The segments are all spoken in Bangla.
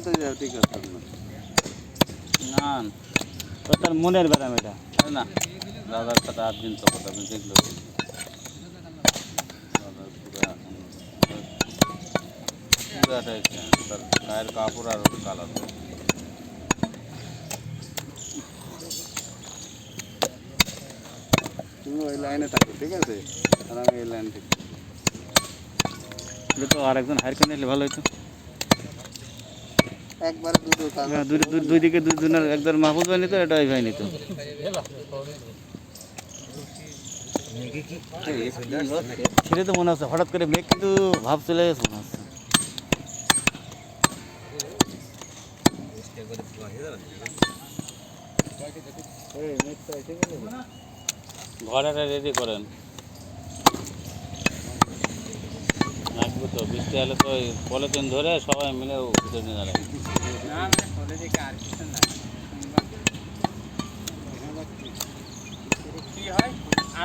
করতে যাও ঠিক আছে না তো তার মনের ব্যারাম এটা না দাদার সাথে 8 দিন তো কথা আমি দেখলো দাদার পুরাটাই তার গায়ের কাপড় আর কালার তুমি ওই লাইনে থাকো ঠিক আছে আর আমি এই লাইন থেকে তো আর একজন হায়ার করে নিলে ভালো হতো একবারে দুটো কাজ দুই দিকে দুজনের একজন মাহফুজ ভাই নিত এটা ওই ভাই নিত ছেড়ে তো মনে হচ্ছে হঠাৎ করে মেঘ কিন্তু ভাব চলে গেছে মনে হচ্ছে ঘরেটা রেডি করেন লাগবে তো বৃষ্টি হলে তো ওই পলিথিন ধরে সবাই মিলে ভিতরে নিয়ে দাঁড়ায় কি হয়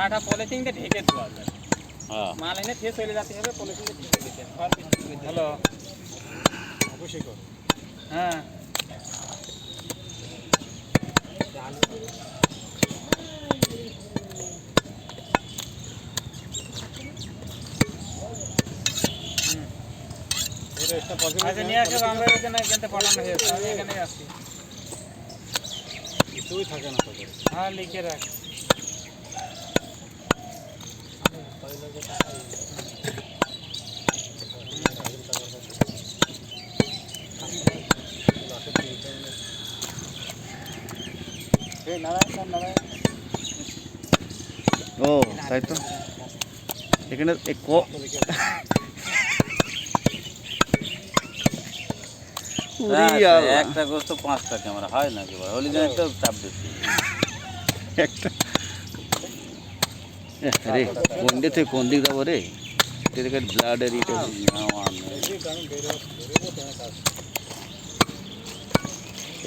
আটা পলিথিন দিয়ে ঢেকে দেওয়া যায় হ্যাঁ মাল এনে ফেস চলে যেতে হবে পলিথিন দিয়ে ঢেকে দিতে হ্যালো অবশ্যই করো হ্যাঁ আচ্ছা নিয়ে আসো আমরা এখানে পাঠানো হয়েছে আমি এখানে আসছি কিছুই থাকে না তোদের হ্যাঁ লিখে রাখ ও তাই তো এখানে একটা গোস্ত 5টা ক্যামেরা হয় না কি হলি দিন একটা চাপ বেশি একটা রে কোন দিক যাবো রে ব্লাডের ইটা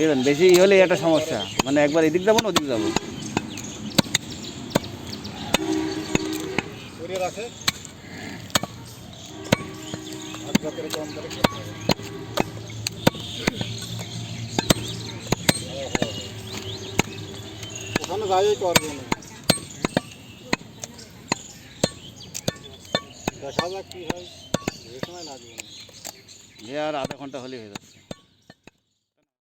এরকম বেশি হলে একটা সমস্যা মানে একবার এদিক যাবো না ওদিক যাবো ওখানে যাই করবো না দেখা যাক কি হয় সময় লাগবে না আর আধা ঘন্টা হলে হয়ে যাচ্ছে